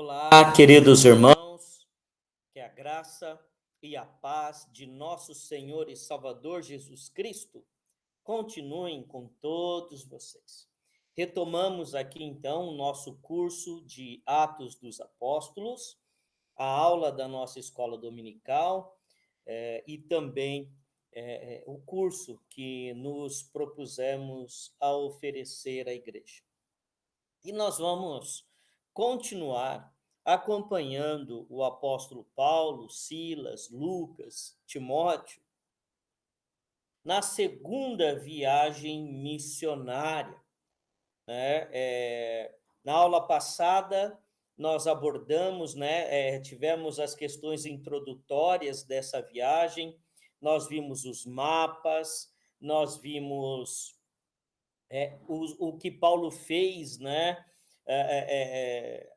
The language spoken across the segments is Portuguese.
Olá, queridos irmãos, que a graça e a paz de nosso Senhor e Salvador Jesus Cristo continuem com todos vocês. Retomamos aqui então o nosso curso de Atos dos Apóstolos, a aula da nossa escola dominical e também o curso que nos propusemos a oferecer à igreja. E nós vamos continuar acompanhando o apóstolo Paulo, Silas, Lucas, Timóteo, na segunda viagem missionária, né? Na aula passada, nós abordamos, né? Tivemos as questões introdutórias dessa viagem, nós vimos os mapas, nós vimos o que Paulo fez, né?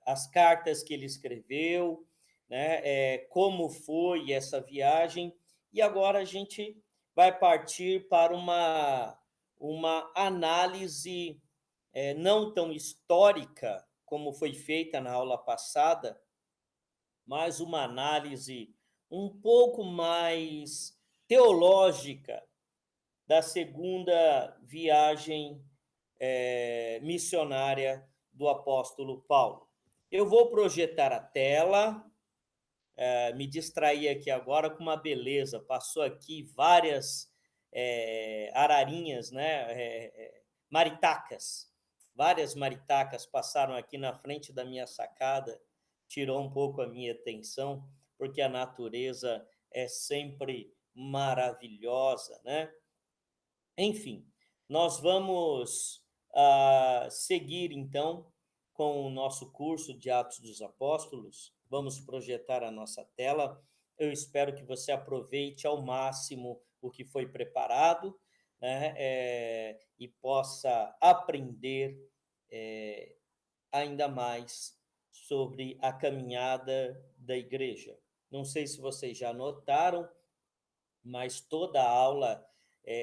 As cartas que ele escreveu, né? Como foi essa viagem, e agora a gente vai partir para uma análise não tão histórica como foi feita na aula passada, mas uma análise um pouco mais teológica da segunda viagem missionária do apóstolo Paulo. Eu vou projetar a tela, me distrair aqui agora com uma beleza. Passou aqui várias ararinhas, né? Maritacas. Várias maritacas passaram aqui na frente da minha sacada, tirou um pouco a minha atenção, porque a natureza é sempre maravilhosa, né? Enfim, nós vamos seguir, então, com o nosso curso de Atos dos Apóstolos. Vamos projetar a nossa tela. Eu espero que você aproveite ao máximo o que foi preparado, né? E possa aprender ainda mais sobre a caminhada da igreja. Não sei se vocês já notaram, mas toda a aula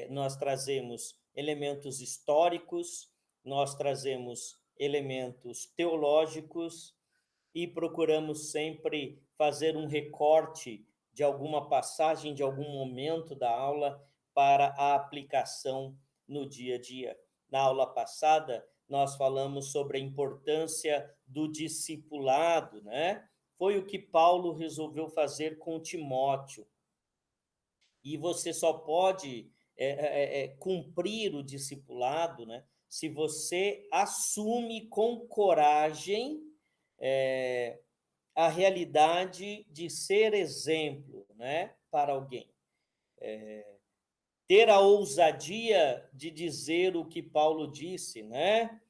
nós trazemos elementos históricos, nós trazemos elementos teológicos e procuramos sempre fazer um recorte de alguma passagem, de algum momento da aula para a aplicação no dia a dia. Na aula passada, nós falamos sobre a importância do discipulado, né? Foi o que Paulo resolveu fazer com Timóteo. E você só pode cumprir o discipulado, né, se você assume com coragem a realidade de ser exemplo, né, para alguém. Ter a ousadia de dizer o que Paulo disse, né?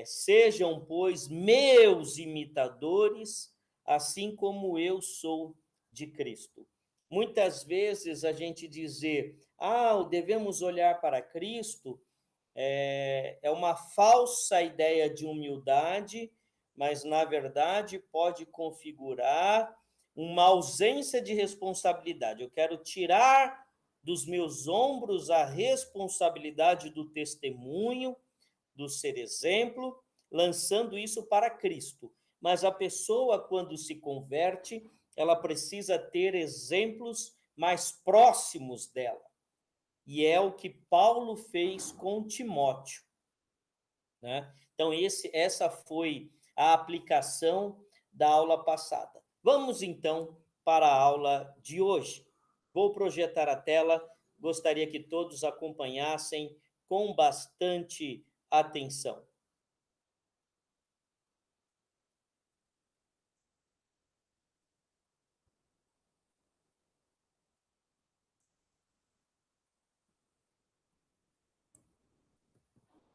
Sejam, pois, meus imitadores, assim como eu sou de Cristo. Muitas vezes a gente dizer, devemos olhar para Cristo, é uma falsa ideia de humildade, mas, na verdade, pode configurar uma ausência de responsabilidade. Eu quero tirar dos meus ombros a responsabilidade do testemunho, do ser exemplo, lançando isso para Cristo. Mas a pessoa, quando se converte, ela precisa ter exemplos mais próximos dela. E é o que Paulo fez com Timóteo, né? Então, essa foi a aplicação da aula passada. Vamos, então, para a aula de hoje. Vou projetar a tela, gostaria que todos acompanhassem com bastante atenção.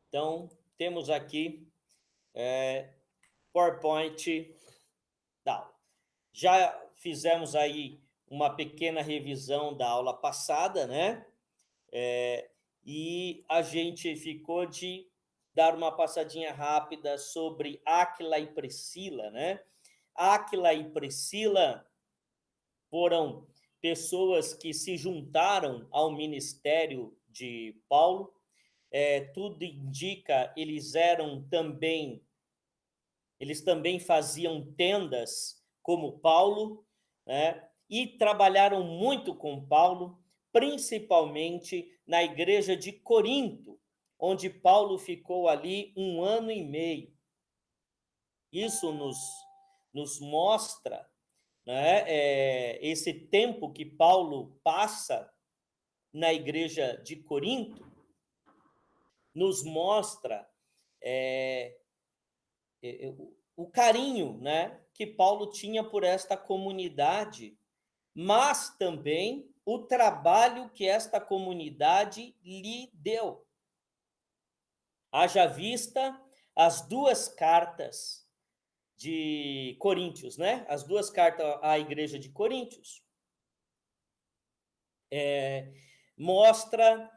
Então, temos aqui PowerPoint da aula. Já fizemos aí uma pequena revisão da aula passada, né? E a gente ficou de dar uma passadinha rápida sobre Áquila e Priscila, né? Áquila e Priscila foram pessoas que se juntaram ao ministério de Paulo. Tudo indica, eles eram também Eles também faziam tendas, como Paulo, né? E trabalharam muito com Paulo, principalmente na igreja de Corinto, onde Paulo ficou ali 1 ano e meio. Isso nos mostra, né, esse tempo que Paulo passa na igreja de Corinto, nos mostra o carinho, né, que Paulo tinha por esta comunidade, mas também o trabalho que esta comunidade lhe deu. Haja vista as 2 cartas de Coríntios, né? As 2 cartas à igreja de Coríntios. Mostra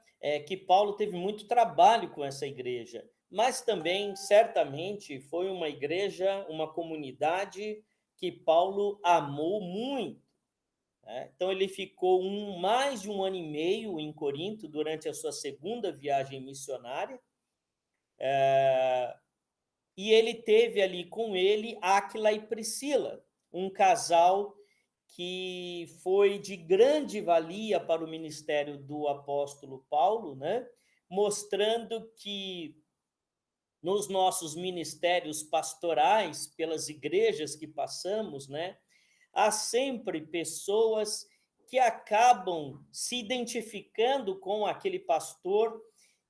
que Paulo teve muito trabalho com essa igreja, mas também, certamente, foi uma igreja, uma comunidade que Paulo amou muito, né? Então, ele ficou mais de 1 ano e meio em Corinto durante a sua segunda viagem missionária, e ele teve ali com ele Áquila e Priscila, um casal que foi de grande valia para o ministério do apóstolo Paulo, né? Mostrando que nos nossos ministérios pastorais, pelas igrejas que passamos, né? Há sempre pessoas que acabam se identificando com aquele pastor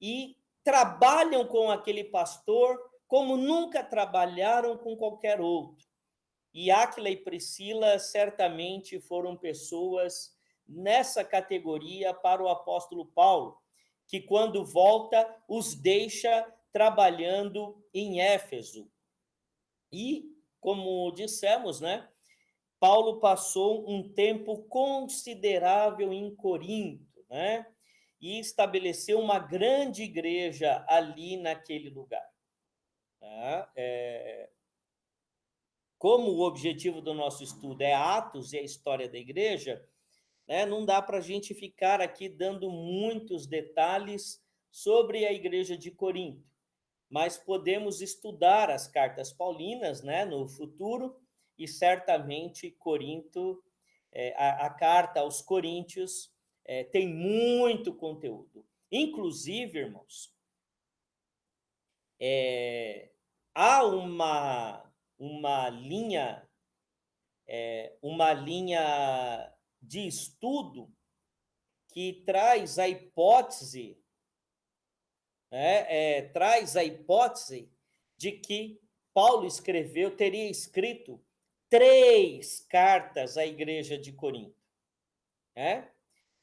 e trabalham com aquele pastor como nunca trabalharam com qualquer outro. E Áquila e Priscila certamente foram pessoas nessa categoria para o apóstolo Paulo, que quando volta os deixa trabalhando em Éfeso. E, como dissemos, né, Paulo passou um tempo considerável em Corinto, né, e estabeleceu uma grande igreja ali naquele lugar. Como o objetivo do nosso estudo é Atos e a história da igreja, né, não dá para a gente ficar aqui dando muitos detalhes sobre a igreja de Corinto, mas podemos estudar as cartas paulinas, né, no futuro, e certamente Corinto, a carta aos Coríntios, tem muito conteúdo. Inclusive, irmãos, há uma linha de estudo que traz a hipótese, né, traz a hipótese de que Paulo teria escrito 3 cartas à igreja de Corinto, né?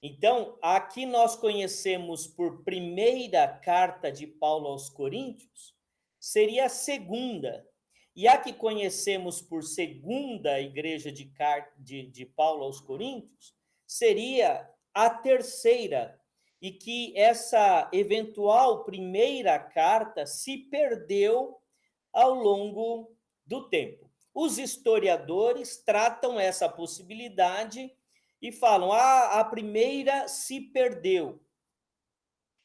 Então, aqui nós conhecemos por primeira carta de Paulo aos Coríntios, seria a segunda. E a que conhecemos por segunda igreja de Paulo aos Coríntios, seria a terceira. E que essa eventual primeira carta se perdeu ao longo do tempo. Os historiadores tratam essa possibilidade e falam: a primeira se perdeu.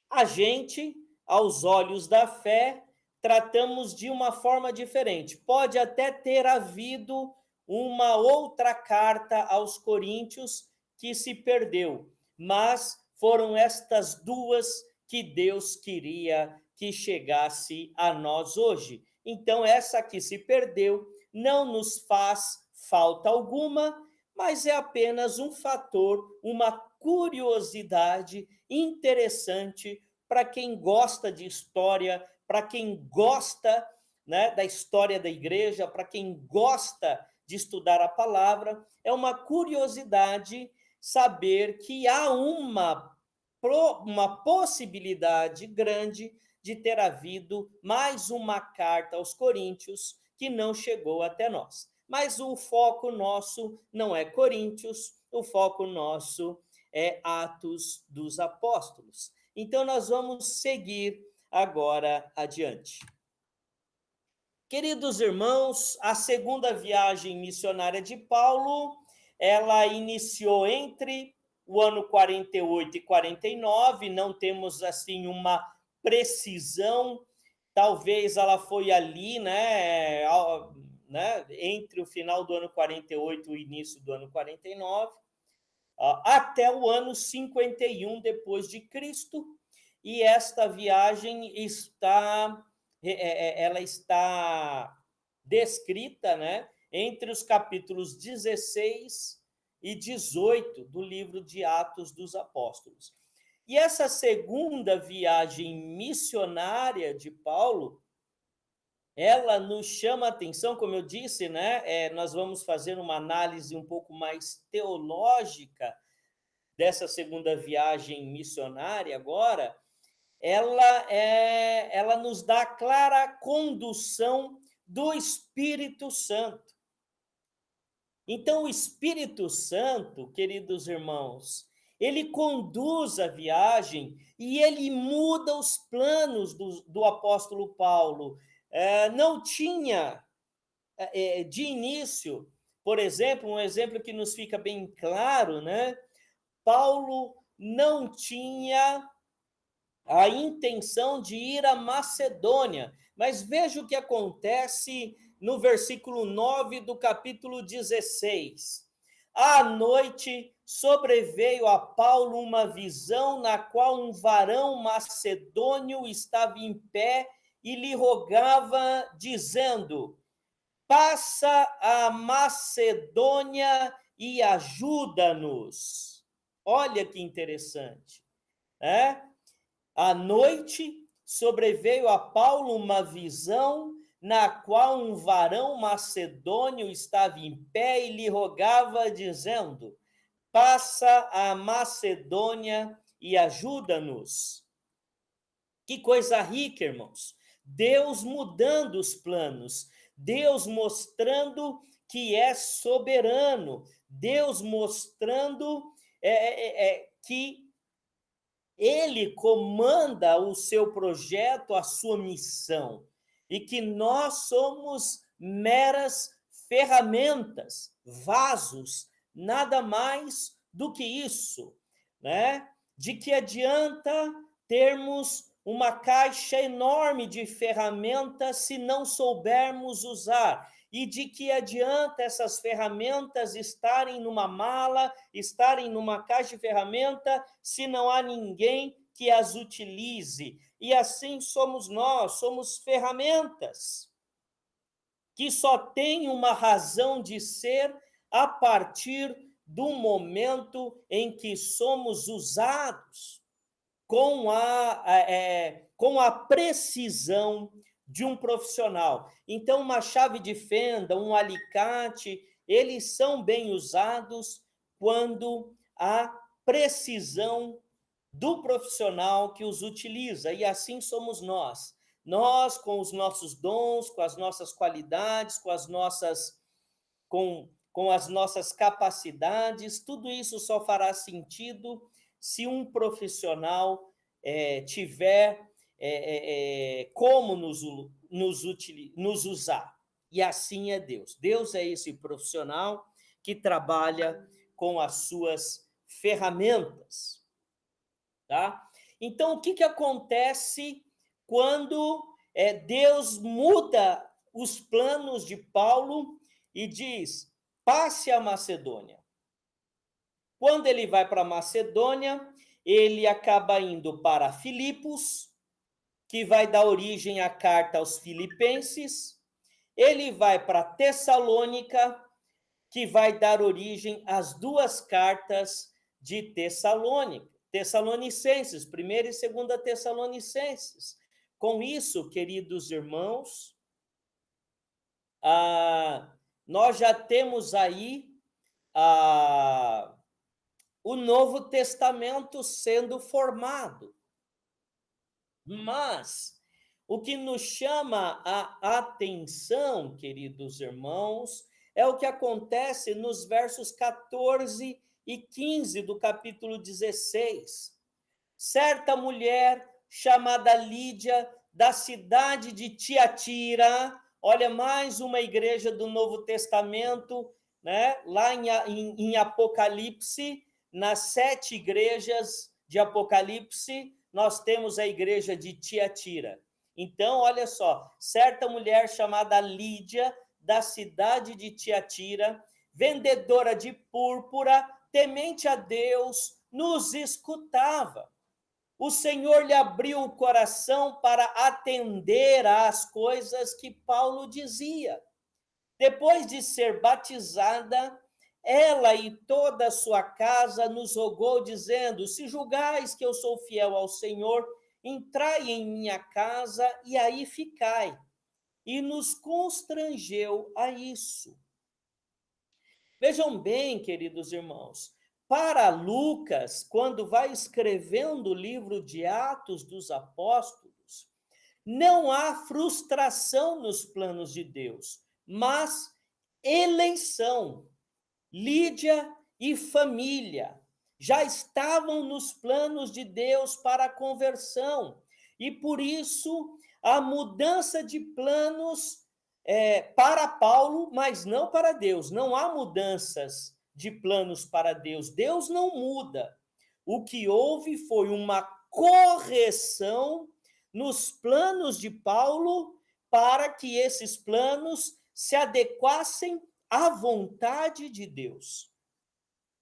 A gente, aos olhos da fé, tratamos de uma forma diferente. Pode até ter havido uma outra carta aos Coríntios que se perdeu, mas foram estas 2 que Deus queria que chegasse a nós hoje. Então, essa que se perdeu não nos faz falta alguma, mas é apenas um fator, uma curiosidade interessante para quem gosta de história, para quem gosta, né, da história da igreja, para quem gosta de estudar a palavra. É uma curiosidade saber que há uma possibilidade grande de ter havido mais uma carta aos Coríntios que não chegou até nós. Mas o foco nosso não é Coríntios, o foco nosso é Atos dos Apóstolos. Então, nós vamos seguir agora adiante. Queridos irmãos, a segunda viagem missionária de Paulo, ela iniciou entre o ano 48 e 49, não temos assim uma precisão talvez ela foi ali, né, entre o final do ano 48 e o início do ano 49, até o ano 51 depois de Cristo, e esta viagem ela está descrita, né, entre os capítulos 16 e 18 do livro de Atos dos Apóstolos. E essa segunda viagem missionária de Paulo, ela nos chama a atenção, como eu disse, né? Nós vamos fazer uma análise um pouco mais teológica dessa segunda viagem missionária agora. Ela nos dá clara condução do Espírito Santo. Então, o Espírito Santo, queridos irmãos, ele conduz a viagem e ele muda os planos do apóstolo Paulo. Não tinha, de início, por exemplo, um exemplo que nos fica bem claro, né? Paulo não tinha a intenção de ir à Macedônia, mas veja o que acontece no versículo 9 do capítulo 16. À noite sobreveio a Paulo uma visão na qual um varão macedônio estava em pé e lhe rogava, dizendo: passa a Macedônia e ajuda-nos. Olha que interessante, né? À noite sobreveio a Paulo uma visão na qual um varão macedônio estava em pé e lhe rogava, dizendo: passa a Macedônia e ajuda-nos. Que coisa rica, irmãos! Deus mudando os planos, Deus mostrando que é soberano, Deus mostrando que ele comanda o seu projeto, a sua missão, e que nós somos meras ferramentas, vasos, nada mais do que isso, né? De que adianta termos uma caixa enorme de ferramentas se não soubermos usar? E de que adianta essas ferramentas estarem numa mala, estarem numa caixa de ferramenta, se não há ninguém que as utilize? E assim somos nós, somos ferramentas que só têm uma razão de ser a partir do momento em que somos usados com a precisão de um profissional. Então, uma chave de fenda, um alicate, eles são bem usados quando há precisão do profissional que os utiliza, e assim somos nós. Nós, com os nossos dons, com as nossas qualidades, com as nossas capacidades, tudo isso só fará sentido se um profissional tiver como nos usar. E assim é Deus. Deus é esse profissional que trabalha com as suas ferramentas. Tá? Então, o que acontece quando Deus muda os planos de Paulo e diz: passe a Macedônia? Quando ele vai para a Macedônia, ele acaba indo para Filipos, que vai dar origem à carta aos Filipenses. Ele vai para Tessalônica, que vai dar origem às duas cartas de Tessalonicenses, 1ª e 2ª Tessalonicenses. Com isso, queridos irmãos, nós já temos aí o Novo Testamento sendo formado. Mas o que nos chama a atenção, queridos irmãos, é o que acontece nos versos 14 e 15 do capítulo 16. Certa mulher chamada Lídia, da cidade de Tiatira, olha, mais uma igreja do Novo Testamento, né? Lá em Apocalipse, nas 7 igrejas de Apocalipse, nós temos a igreja de Tiatira. Então, olha só, certa mulher chamada Lídia, da cidade de Tiatira, vendedora de púrpura, temente a Deus, nos escutava. O Senhor lhe abriu o coração para atender às coisas que Paulo dizia. Depois de ser batizada, ela e toda a sua casa nos rogou, dizendo: se julgais que eu sou fiel ao Senhor, entrai em minha casa e aí ficai. E nos constrangeu a isso. Vejam bem, queridos irmãos, para Lucas, quando vai escrevendo o livro de Atos dos Apóstolos, não há frustração nos planos de Deus, mas eleição. Lídia e família já estavam nos planos de Deus para a conversão, e por isso a mudança de planos para Paulo, mas não para Deus. Não há mudanças de planos para Deus. Deus não muda. O que houve foi uma correção nos planos de Paulo para que esses planos se adequassem à vontade de Deus.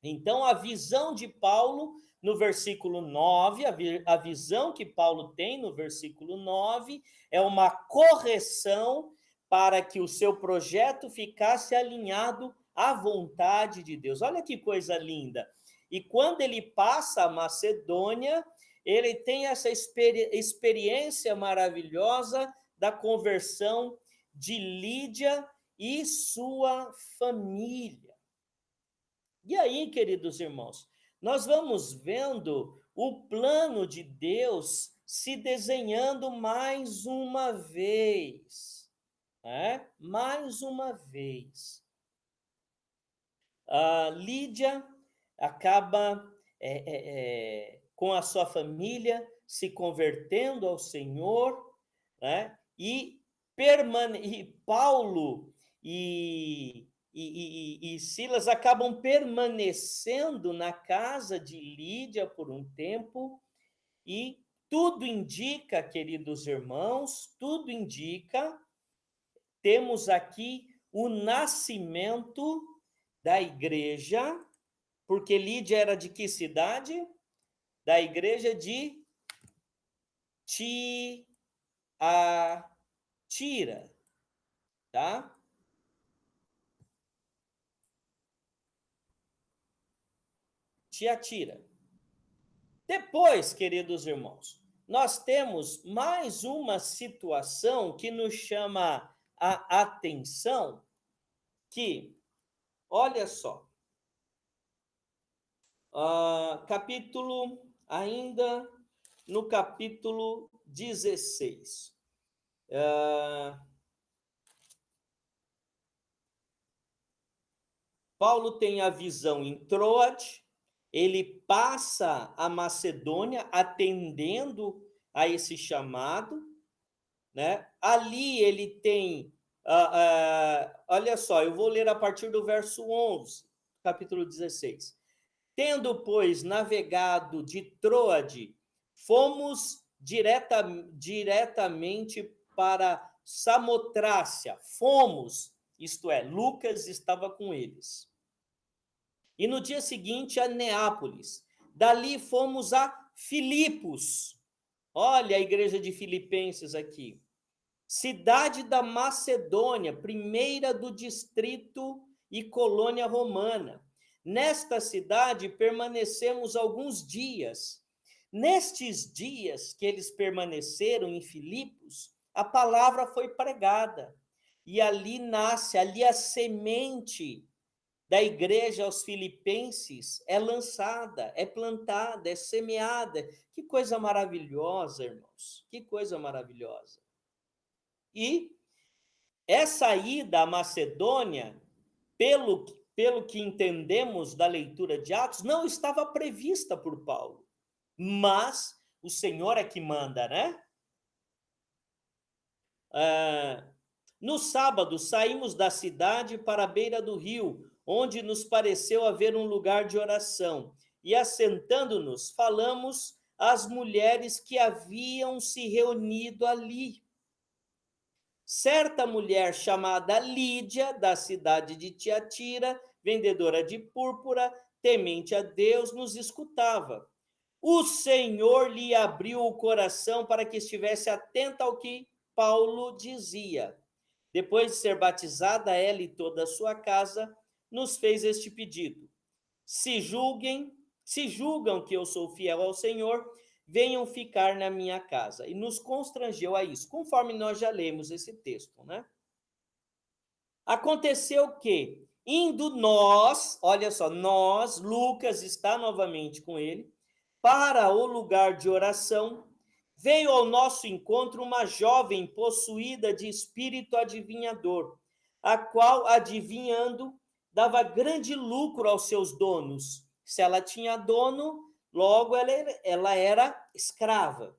Então, a visão de Paulo no versículo 9, a visão que Paulo tem no versículo 9 é uma correção para que o seu projeto ficasse alinhado à vontade de Deus. Olha que coisa linda. E quando ele passa a Macedônia, ele tem essa experiência maravilhosa da conversão de Lídia e sua família. E aí, queridos irmãos, nós vamos vendo o plano de Deus se desenhando mais uma vez. Mais uma vez. A Lídia acaba com a sua família se convertendo ao Senhor, né? E Paulo e Silas acabam permanecendo na casa de Lídia por um tempo, e tudo indica, queridos irmãos, tudo indica, temos aqui o nascimento da igreja, porque Lídia era de que cidade? Da igreja de Tiatira, tá? Tiatira. Depois, queridos irmãos, nós temos mais uma situação que nos chama a atenção, que, olha só, ainda no capítulo 16. Paulo tem a visão em Troade, ele passa a Macedônia atendendo a esse chamado, né? Ali ele tem, olha só, eu vou ler a partir do verso 11, capítulo 16. Tendo, pois, navegado de Troade, fomos diretamente para Samotrácia. Fomos, isto é, Lucas estava com eles. E no dia seguinte a Neápolis. Dali fomos a Filipos. Olha a igreja de Filipenses aqui. Cidade da Macedônia, primeira do distrito e colônia romana. Nesta cidade permanecemos alguns dias. Nestes dias que eles permaneceram em Filipos, a palavra foi pregada. E ali nasce, ali a semente da igreja aos filipenses é lançada, é plantada, é semeada. Que coisa maravilhosa, irmãos, que coisa maravilhosa. E essa ida à Macedônia, pelo que entendemos da leitura de Atos, não estava prevista por Paulo, mas o Senhor é que manda, né? No sábado, saímos da cidade para a beira do rio, onde nos pareceu haver um lugar de oração. E assentando-nos, falamos as mulheres que haviam se reunido ali. Certa mulher chamada Lídia, da cidade de Tiatira, vendedora de púrpura, temente a Deus, nos escutava. O Senhor lhe abriu o coração para que estivesse atenta ao que Paulo dizia. Depois de ser batizada, ela e toda a sua casa, nos fez este pedido: se julgam que eu sou fiel ao Senhor, venham ficar na minha casa. E nos constrangeu a isso, conforme nós já lemos esse texto, né? Aconteceu que, indo nós, olha só, nós, Lucas está novamente com ele, para o lugar de oração, veio ao nosso encontro uma jovem possuída de espírito adivinhador, a qual, adivinhando, dava grande lucro aos seus donos. Se ela tinha dono, logo ela era escrava.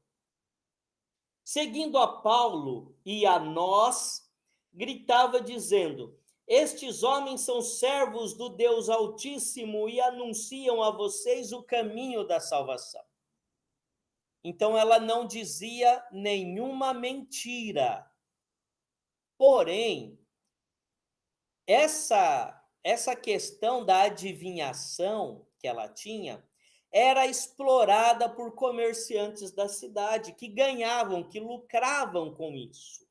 Seguindo a Paulo e a nós, gritava dizendo: estes homens são servos do Deus Altíssimo e anunciam a vocês o caminho da salvação. Então ela não dizia nenhuma mentira. Porém, essa questão da adivinhação que ela tinha era explorada por comerciantes da cidade que ganhavam, que lucravam com isso.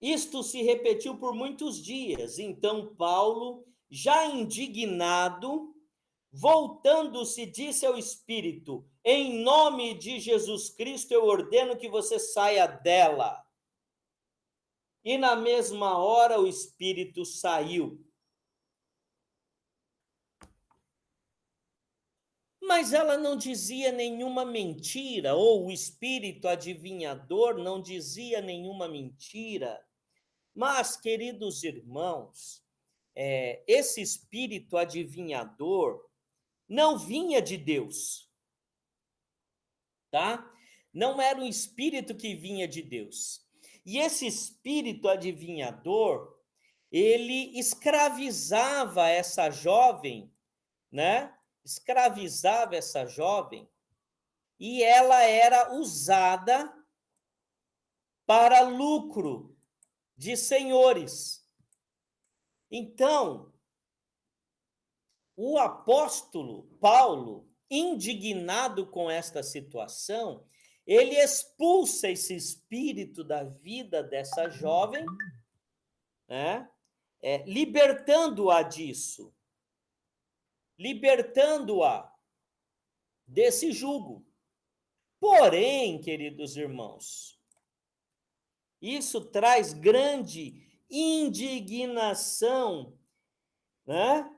Isto se repetiu por muitos dias. Então Paulo, já indignado, voltando-se, disse ao espírito: em nome de Jesus Cristo eu ordeno que você saia dela. E na mesma hora o espírito saiu. Mas ela não dizia nenhuma mentira, ou o espírito adivinhador não dizia nenhuma mentira. Mas, queridos irmãos, esse espírito adivinhador não vinha de Deus, tá? Não era um espírito que vinha de Deus. E esse espírito adivinhador, ele escravizava essa jovem, né? Escravizava essa jovem e ela era usada para lucro de senhores. Então, o apóstolo Paulo, indignado com esta situação, ele expulsa esse espírito da vida dessa jovem, né? Libertando-a disso, libertando-a desse jugo. Porém, queridos irmãos, isso traz grande indignação, né,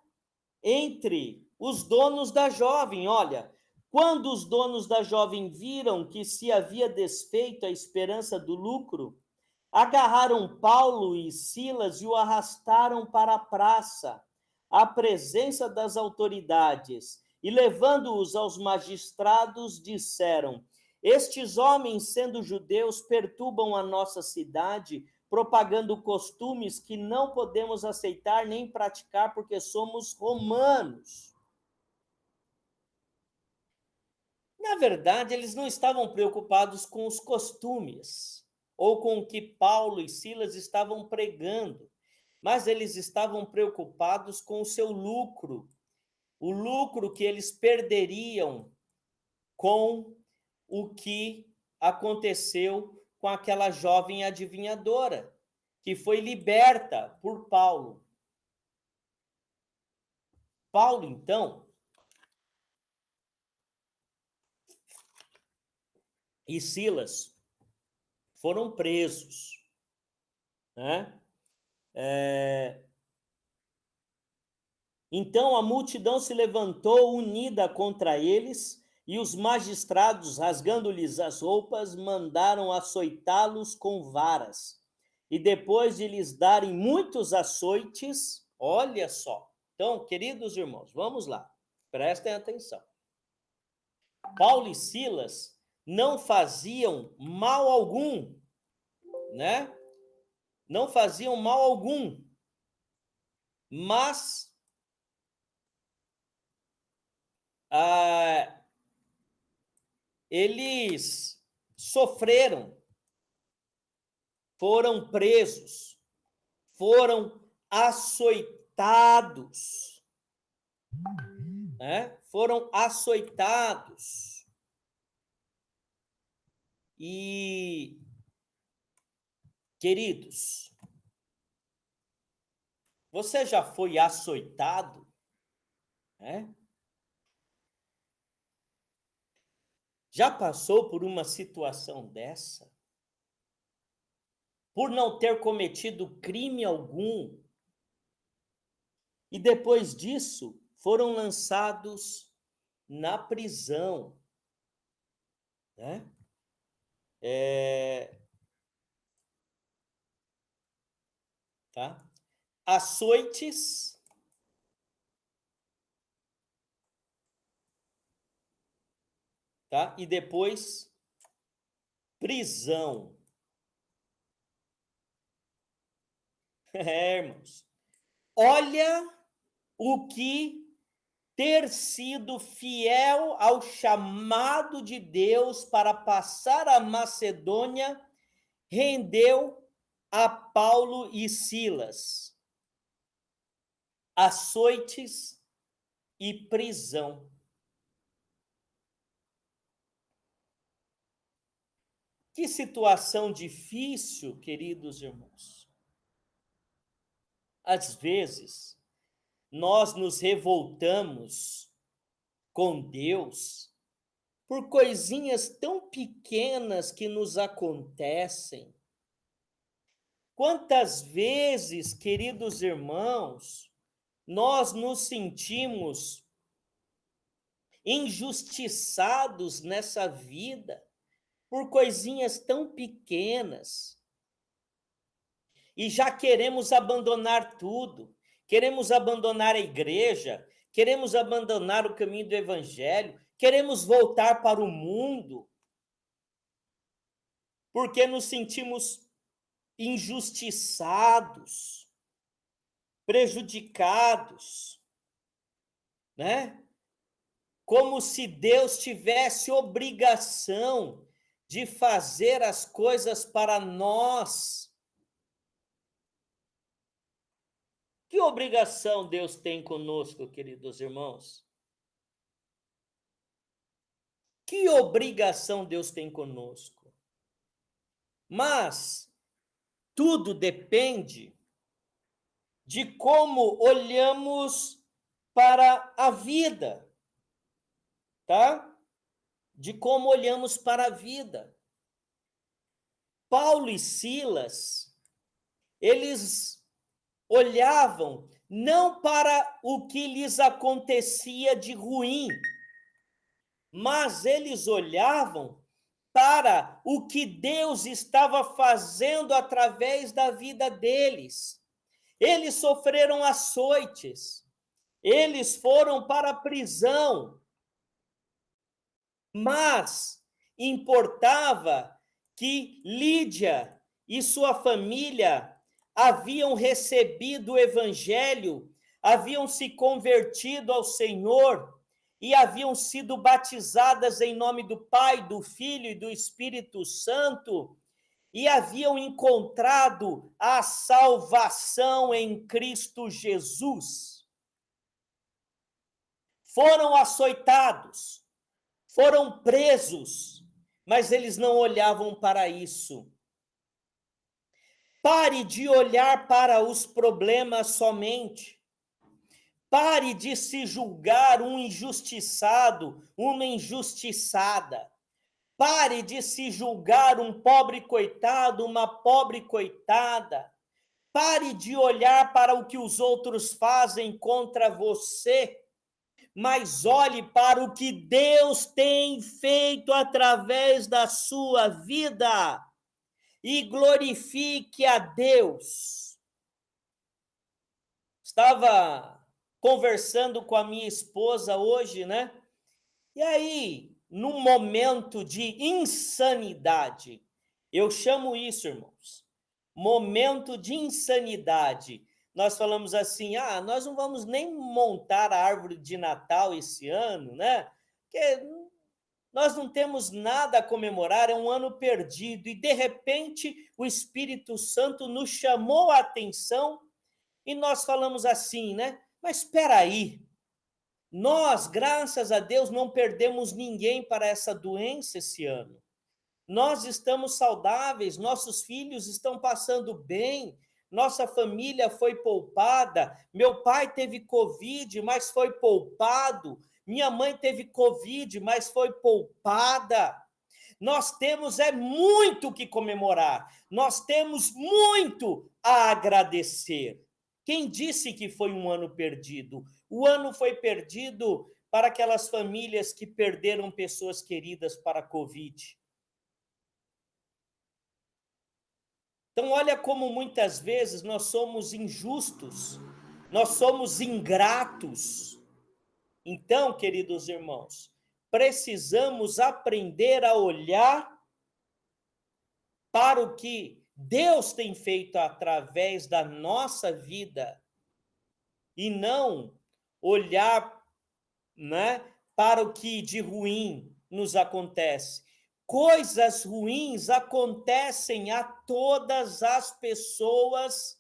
entre os donos da jovem. Olha, quando os donos da jovem viram que se havia desfeito a esperança do lucro, agarraram Paulo e Silas e o arrastaram para a praça, à presença das autoridades, e levando-os aos magistrados, disseram: estes homens, sendo judeus, perturbam a nossa cidade, propagando costumes que não podemos aceitar nem praticar, porque somos romanos. Na verdade, eles não estavam preocupados com os costumes ou com o que Paulo e Silas estavam pregando, mas eles estavam preocupados com o seu lucro, o lucro que eles perderiam com o que aconteceu com aquela jovem adivinhadora, que foi liberta por Paulo. Paulo, então, e Silas foram presos, né? Então a multidão se levantou unida contra eles, e os magistrados, rasgando-lhes as roupas, mandaram açoitá-los com varas. E depois de lhes darem muitos açoites, olha só. Então, queridos irmãos, vamos lá, prestem atenção. Paulo e Silas não faziam mal algum, né? Não faziam mal algum, mas eles sofreram, foram presos, foram açoitados, né? Foram açoitados. E, queridos, você já foi açoitado, né? Já passou por uma situação dessa? Por não ter cometido crime algum, e depois disso foram lançados na prisão, né? Tá? Açoites, tá? E depois prisão. Irmãos, olha o que ter sido fiel ao chamado de Deus para passar a Macedônia rendeu a Paulo e Silas: açoites e prisão. Que situação difícil, queridos irmãos. Às vezes, nós nos revoltamos com Deus por coisinhas tão pequenas que nos acontecem. Quantas vezes, queridos irmãos, nós nos sentimos injustiçados nessa vida por coisinhas tão pequenas e já queremos abandonar tudo, queremos abandonar a igreja, queremos abandonar o caminho do evangelho, queremos voltar para o mundo, porque nos sentimos injustiçados, prejudicados, né? Como se Deus tivesse obrigação de fazer as coisas para nós. Que obrigação Deus tem conosco, queridos irmãos? Que obrigação Deus tem conosco? Mas tudo depende de como olhamos para a vida, tá? De como olhamos para a vida. Paulo e Silas, eles olhavam não para o que lhes acontecia de ruim, mas eles olhavam para o que Deus estava fazendo através da vida deles. Eles sofreram açoites, eles foram para a prisão, mas importava que Lídia e sua família haviam recebido o evangelho, haviam se convertido ao Senhor e haviam sido batizadas em nome do Pai, do Filho e do Espírito Santo, e haviam encontrado a salvação em Cristo Jesus. Foram açoitados, foram presos, mas eles não olhavam para isso. Pare de olhar para os problemas somente. Pare de se julgar um injustiçado, uma injustiçada. Pare de se julgar um pobre coitado, uma pobre coitada. Pare de olhar para o que os outros fazem contra você, mas olhe para o que Deus tem feito através da sua vida e glorifique a Deus. Estava conversando com a minha esposa hoje, né? E aí, num momento de insanidade, eu chamo isso, irmãos, momento de insanidade. Nós falamos assim, nós não vamos nem montar a árvore de Natal esse ano, né? Porque nós não temos nada a comemorar, é um ano perdido. E, de repente, o Espírito Santo nos chamou a atenção e nós falamos assim, né? Mas espera aí, nós, graças a Deus, não perdemos ninguém para essa doença esse ano. Nós estamos saudáveis, nossos filhos estão passando bem, nossa família foi poupada, meu pai teve Covid, mas foi poupado, minha mãe teve Covid, mas foi poupada. Nós temos muito o que comemorar, nós temos muito a agradecer. Quem disse que foi um ano perdido? O ano foi perdido para aquelas famílias que perderam pessoas queridas para a Covid. Então, olha como muitas vezes nós somos injustos, nós somos ingratos. Então, queridos irmãos, precisamos aprender a olhar para o que Deus tem feito através da nossa vida e não olhar, né, para o que de ruim nos acontece. Coisas ruins acontecem a todas as pessoas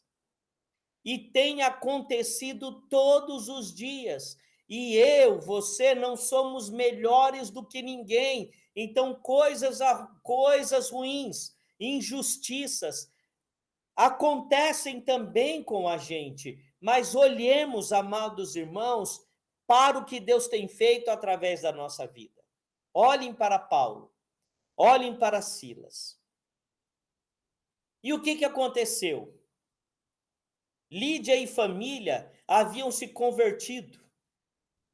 e tem acontecido todos os dias. E eu, você, não somos melhores do que ninguém. Então, coisas ruins, injustiças, acontecem também com a gente. Mas olhemos, amados irmãos, para o que Deus tem feito através da nossa vida. Olhem para Paulo. Olhem para Silas. E o que aconteceu? Lídia e família haviam se convertido.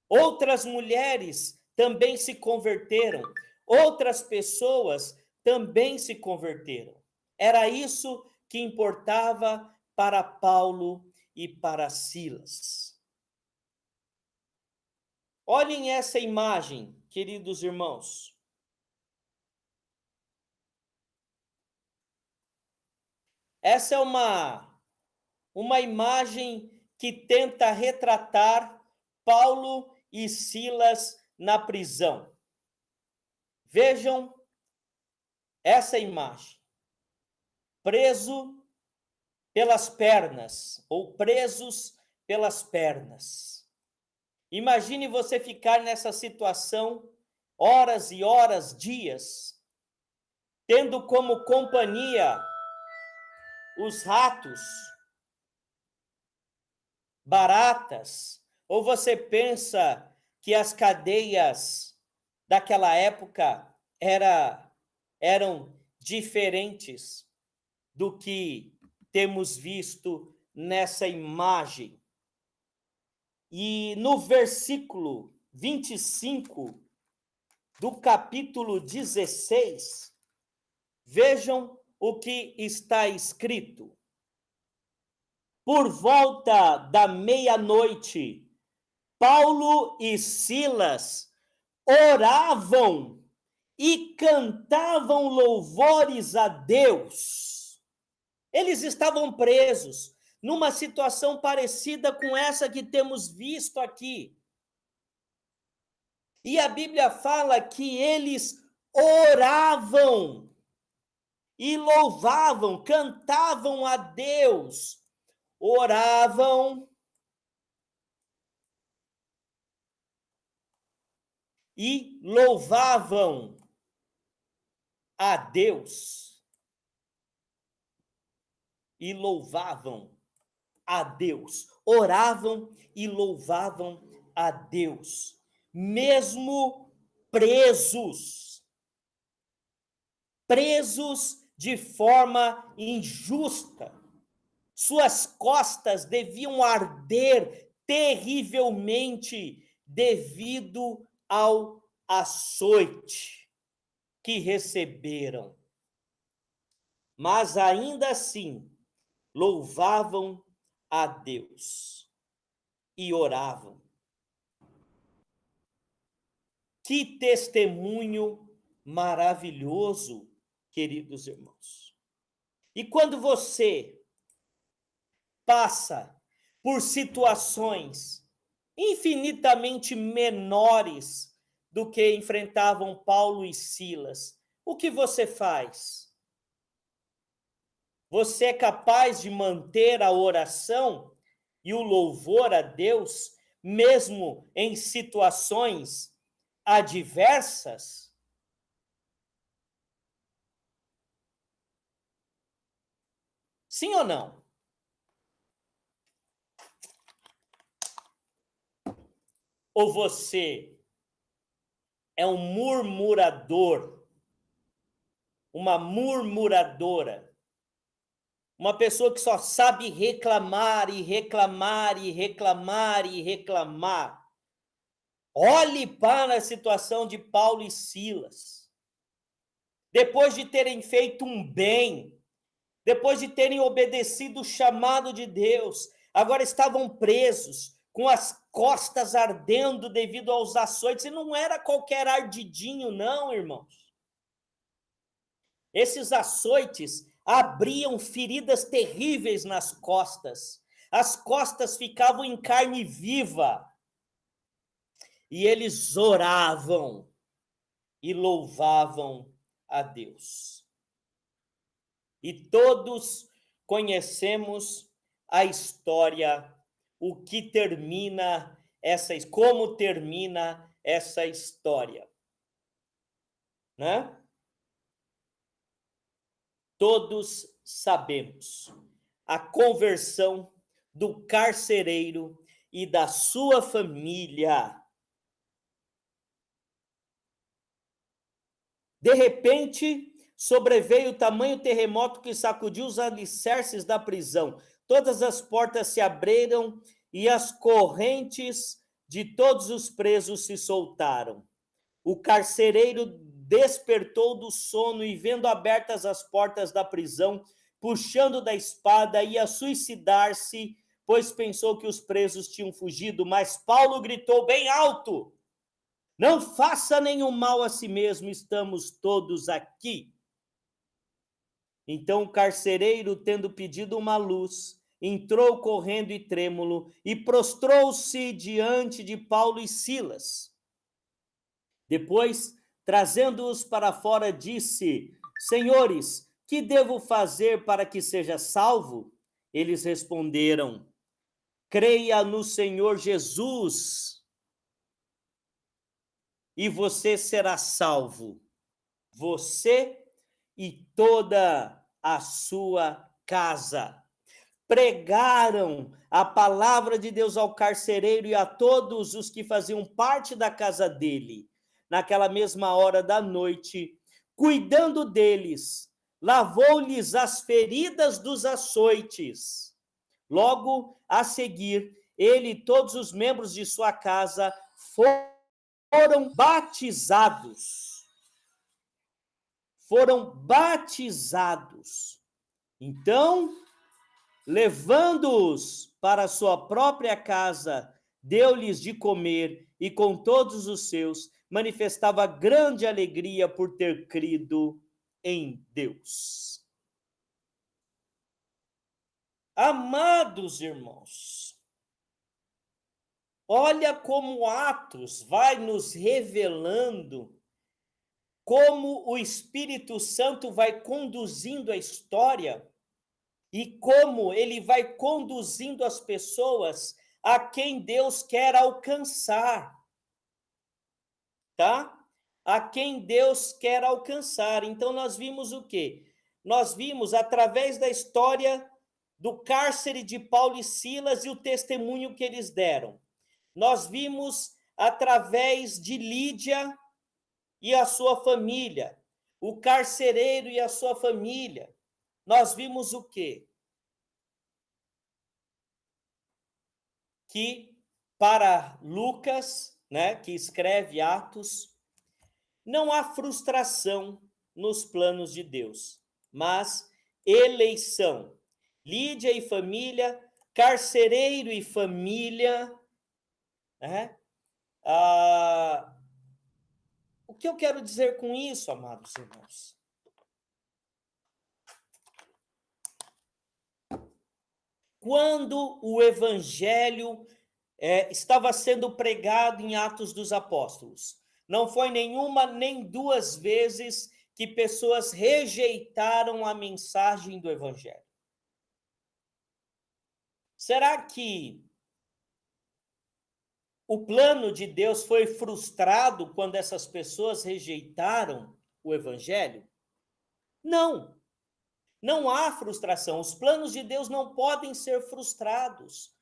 Outras mulheres também se converteram. Outras pessoas também se converteram. Era isso que importava para Paulo e para Silas. Olhem essa imagem, queridos irmãos. Essa é uma imagem que tenta retratar Paulo e Silas na prisão. Vejam essa imagem. Preso pelas pernas, ou presos pelas pernas. Imagine você ficar nessa situação horas e horas, dias, tendo como companhia os ratos, baratas, ou você pensa que as cadeias daquela época eram diferentes do que temos visto nessa imagem? E no versículo 25 do capítulo 16, vejam o que está escrito. Por volta da meia-noite, Paulo e Silas oravam e cantavam louvores a Deus. Eles estavam presos numa situação parecida com essa que temos visto aqui. E a Bíblia fala que eles oravam e louvavam, cantavam a Deus. Oravam e louvavam a Deus. E louvavam a Deus. Oravam e louvavam a Deus, mesmo presos de forma injusta. Suas costas deviam arder terrivelmente devido ao açoite que receberam. Mas ainda assim, louvavam a Deus e oravam. Que testemunho maravilhoso, queridos irmãos. E quando você passa por situações infinitamente menores do que enfrentavam Paulo e Silas. O que você faz? Você é capaz de manter a oração e o louvor a Deus, mesmo em situações adversas? Sim ou não? Ou você é um murmurador, uma murmuradora, uma pessoa que só sabe reclamar e reclamar e reclamar e reclamar? Olhe para a situação de Paulo e Silas. Depois de terem feito um bem, depois de terem obedecido o chamado de Deus, agora estavam presos, com as costas ardendo devido aos açoites, e não era qualquer ardidinho, não, irmãos. Esses açoites abriam feridas terríveis nas costas, as costas ficavam em carne viva, e eles oravam e louvavam a Deus. E todos conhecemos a história, o que termina como termina essa história, né? Todos sabemos a conversão do carcereiro e da sua família. De repente, sobreveio tamanho terremoto que sacudiu os alicerces da prisão. Todas as portas se abriram e as correntes de todos os presos se soltaram. O carcereiro despertou do sono e, vendo abertas as portas da prisão, puxando da espada, ia suicidar-se, pois pensou que os presos tinham fugido. Mas Paulo gritou bem alto: não faça nenhum mal a si mesmo, estamos todos aqui. Então o carcereiro, tendo pedido uma luz, entrou correndo e trêmulo e prostrou-se diante de Paulo e Silas. Depois, trazendo-os para fora, disse: senhores, que devo fazer para que seja salvo? Eles responderam: creia no Senhor Jesus e você será salvo, você e toda a sua casa. Pregaram a palavra de Deus ao carcereiro e a todos os que faziam parte da casa dele. Naquela mesma hora da noite, cuidando deles, lavou-lhes as feridas dos açoites. Logo a seguir, ele e todos os membros de sua casa foram batizados. Foram batizados. Então, levando-os para sua própria casa, deu-lhes de comer e com todos os seus manifestava grande alegria por ter crido em Deus. Amados irmãos, olha como Atos vai nos revelando como o Espírito Santo vai conduzindo a história e como ele vai conduzindo as pessoas a quem Deus quer alcançar, tá? A quem Deus quer alcançar. Então nós vimos o quê? Nós vimos através da história do cárcere de Paulo e Silas e o testemunho que eles deram. Nós vimos através de Lídia e a sua família, o carcereiro e a sua família. Nós vimos o quê? Que para Lucas, né, que escreve Atos, não há frustração nos planos de Deus, mas eleição. Lídia e família, carcereiro e família, né? O que eu quero dizer com isso, amados irmãos? Quando o evangelho estava sendo pregado em Atos dos Apóstolos, Não foi nenhuma nem duas vezes que pessoas rejeitaram a mensagem do Evangelho. Será que o plano de Deus foi frustrado quando essas pessoas rejeitaram o Evangelho? Não, não há frustração. Os planos de Deus não podem ser frustrados.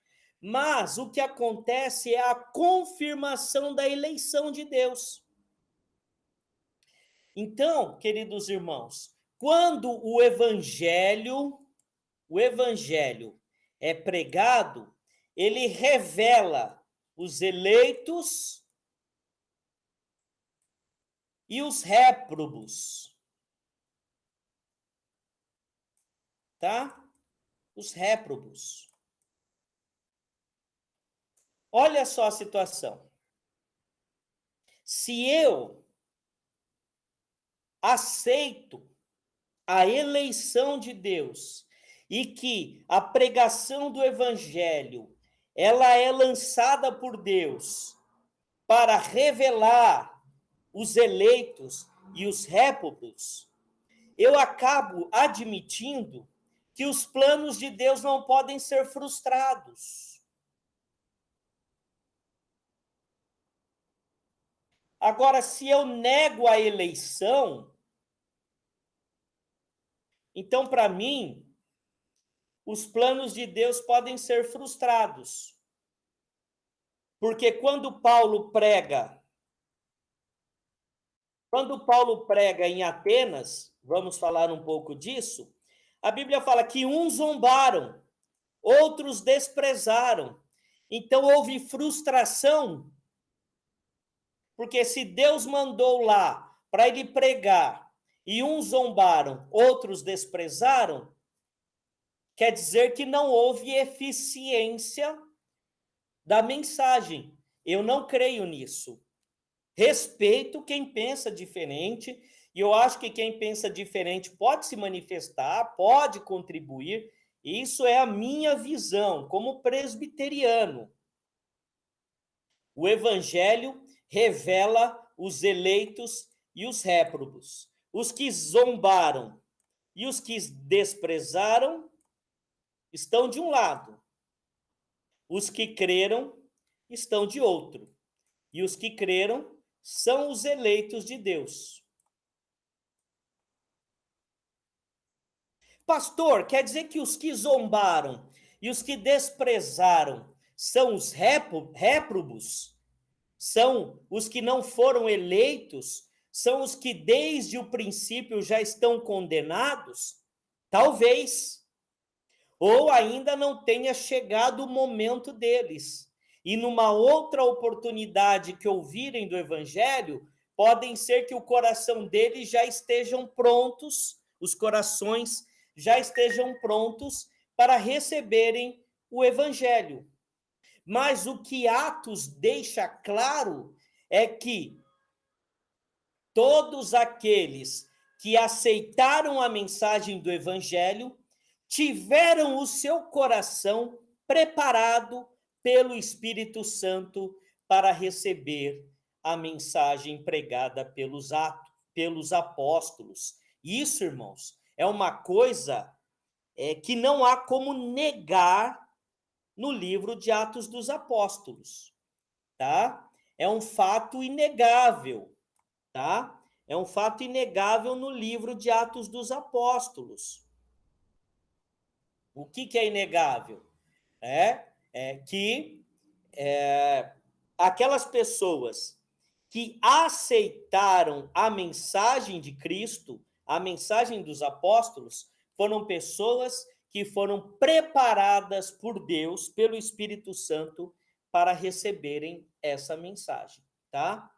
Mas o que acontece é a confirmação da eleição de Deus. Então, queridos irmãos, quando o evangelho é pregado, ele revela os eleitos e os réprobos, tá? Os réprobos. Olha só a situação. Se eu aceito a eleição de Deus e que a pregação do evangelho ela é lançada por Deus para revelar os eleitos e os réprobos, eu acabo admitindo que os planos de Deus não podem ser frustrados. Agora, se eu nego a eleição, então, para mim, os planos de Deus podem ser frustrados. Porque quando Paulo prega em Atenas, vamos falar um pouco disso, a Bíblia fala que uns zombaram, outros desprezaram. Então houve frustração, porque se Deus mandou lá para ele pregar e uns zombaram, outros desprezaram, quer dizer que não houve eficiência da mensagem. Eu não creio nisso. Respeito quem pensa diferente, e eu acho que quem pensa diferente pode se manifestar, pode contribuir. Isso é a minha visão como presbiteriano. O evangelho revela os eleitos e os réprobos. Os que zombaram e os que desprezaram estão de um lado. Os que creram estão de outro. E os que creram são os eleitos de Deus. Pastor, quer dizer que os que zombaram e os que desprezaram são os réprobos? São os que não foram eleitos? São os que desde o princípio já estão condenados? Talvez. Ou ainda não tenha chegado o momento deles. E numa outra oportunidade que ouvirem do evangelho, podem ser que o coração deles já estejam prontos, os corações já estejam prontos para receberem o evangelho. Mas o que Atos deixa claro é que todos aqueles que aceitaram a mensagem do evangelho tiveram o seu coração preparado pelo Espírito Santo para receber a mensagem pregada pelos apóstolos. Isso, irmãos, é uma coisa que não há como negar no livro de Atos dos Apóstolos, tá? É um fato inegável, tá? É um fato inegável no livro de Atos dos Apóstolos. O que é inegável? É que aquelas pessoas que aceitaram a mensagem de Cristo, a mensagem dos apóstolos, foram pessoas que foram preparadas por Deus, pelo Espírito Santo, para receberem essa mensagem, tá?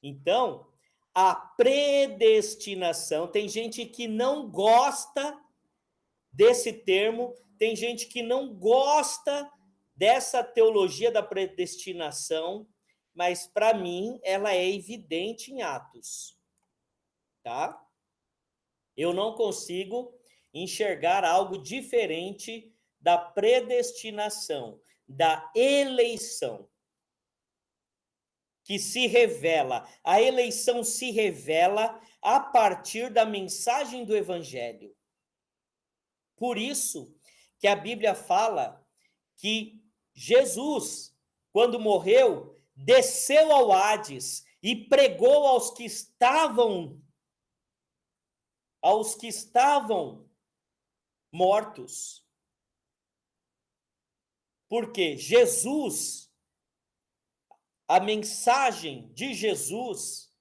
Então, a predestinação, tem gente que não gosta desse termo, tem gente que não gosta dessa teologia da predestinação, mas para mim ela é evidente em Atos, tá? Eu não consigo enxergar algo diferente da predestinação, da eleição. que se revela, a eleição se revela a partir da mensagem do evangelho. Por isso que a Bíblia fala que Jesus, quando morreu, desceu ao Hades e pregou aos que estavam mortos. Porque Jesus, a mensagem de Jesus,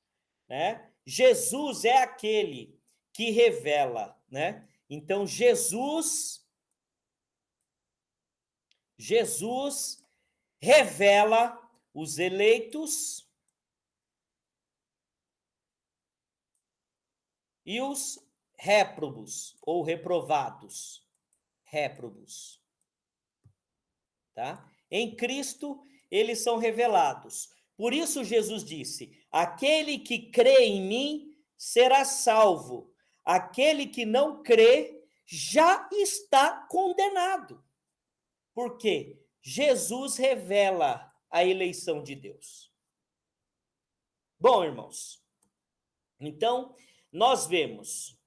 né? Jesus é aquele que revela, né? Então Jesus revela os eleitos e os réprobos ou reprovados, réprobos, tá? Em Cristo eles são revelados. Por isso Jesus disse: aquele que crê em mim será salvo. Aquele que não crê já está condenado. Por quê? Jesus revela a eleição de Deus. Bom, irmãos, então nós vemos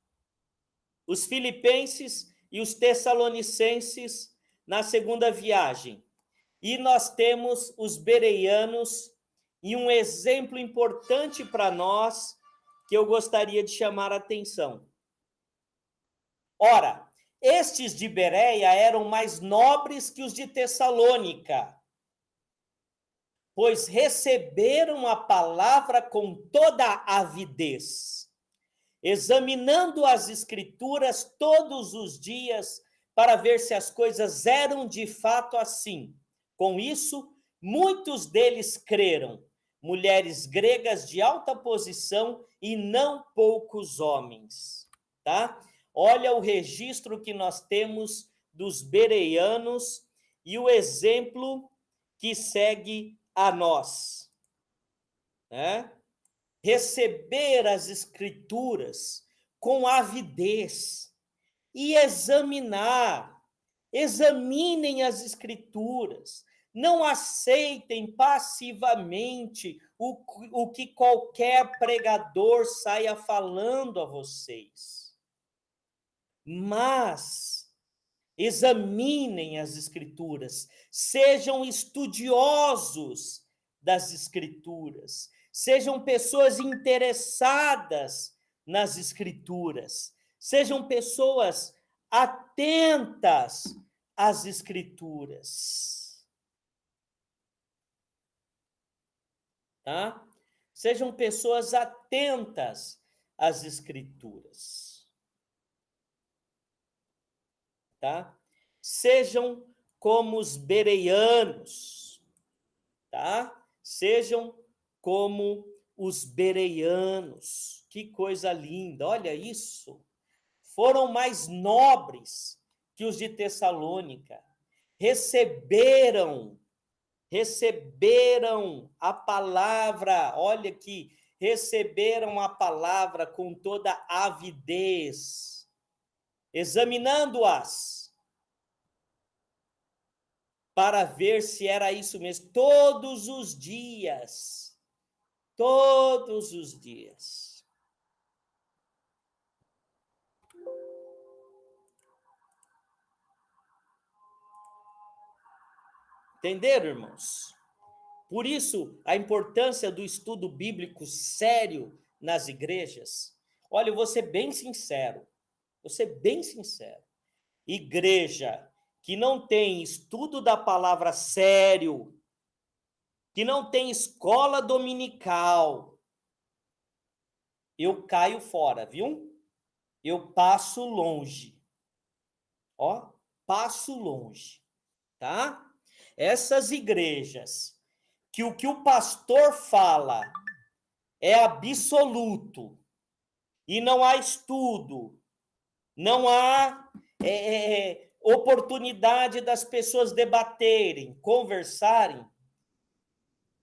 os filipenses e os tessalonicenses na segunda viagem. E nós temos os bereanos, e um exemplo importante para nós que eu gostaria de chamar a atenção. Ora, estes de Bereia eram mais nobres que os de Tessalônica, pois receberam a palavra com toda avidez, examinando as escrituras todos os dias para ver se as coisas eram de fato assim. Com isso, muitos deles creram, mulheres gregas de alta posição e não poucos homens, tá? Olha o registro que nós temos dos bereanos e o exemplo que segue a nós, né? Receber as escrituras com avidez e examinem as escrituras, não aceitem passivamente o que qualquer pregador saia falando a vocês, mas examinem as escrituras, sejam estudiosos das escrituras, sejam pessoas interessadas nas escrituras, sejam pessoas atentas às escrituras, tá? Sejam pessoas atentas às escrituras, tá? Sejam como os bereanos, tá? Sejam como os bereanos. Que coisa linda, olha isso. Foram mais nobres que os de Tessalônica. Receberam a palavra, olha aqui, receberam a palavra com toda avidez, examinando-as para ver se era isso mesmo, todos os dias. Todos os dias. Entenderam, irmãos? Por isso, a importância do estudo bíblico sério nas igrejas. Olha, eu vou ser bem sincero. Igreja que não tem estudo da palavra sério, que não tem escola dominical, eu caio fora, viu? Eu passo longe. Ó, passo longe, tá? Essas igrejas que o pastor fala é absoluto e não há estudo, não há oportunidade das pessoas debaterem, conversarem,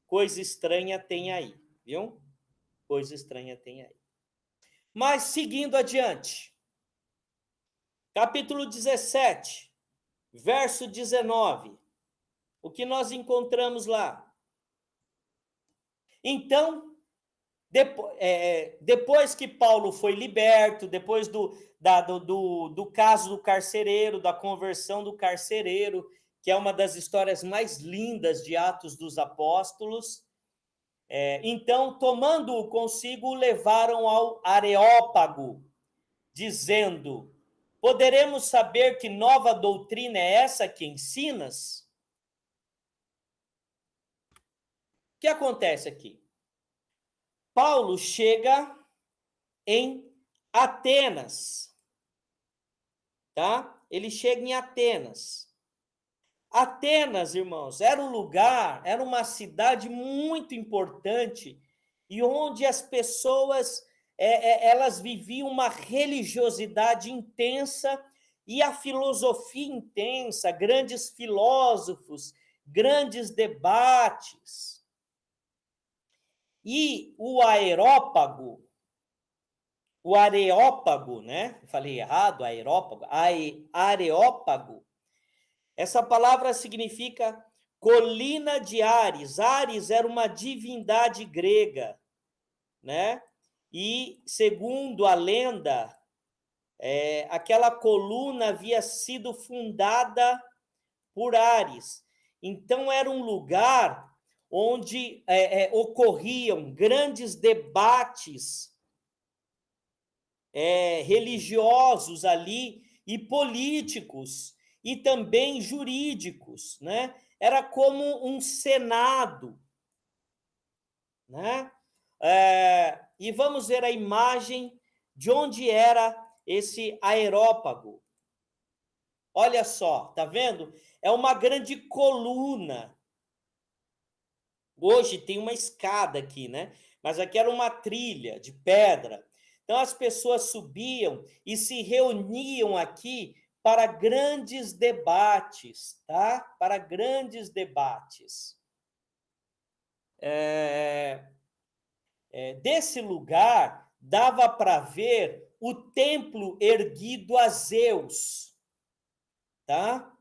coisa estranha tem aí, viu? Coisa estranha tem aí. Mas seguindo adiante, capítulo 17, verso 19, o que nós encontramos lá? Então, depois que Paulo foi liberto, depois do caso do carcereiro, da conversão do carcereiro, que é uma das histórias mais lindas de Atos dos Apóstolos, então, tomando-o consigo, o levaram ao Areópago, dizendo: poderemos saber que nova doutrina é essa que ensinas? O que acontece aqui? Paulo chega em Atenas, tá? Ele chega em Atenas. Atenas, irmãos, era um lugar, era uma cidade muito importante e onde as pessoas elas viviam uma religiosidade intensa e a filosofia intensa, grandes filósofos, grandes debates. E o Areópago, né? Falei errado, Areópago. Essa palavra significa colina de Ares. Ares era uma divindade grega, né? E, segundo a lenda, aquela coluna havia sido fundada por Ares. Então, era um lugar onde ocorriam grandes debates religiosos ali e políticos e também jurídicos, né? Era como um senado, né? E vamos ver a imagem de onde era esse aerópago. Olha só, tá vendo? É uma grande coluna. Hoje tem uma escada aqui, né? Mas aqui era uma trilha de pedra. Então as pessoas subiam e se reuniam aqui para grandes debates, tá? Para grandes debates. Desse lugar dava para ver o templo erguido a Zeus, tá?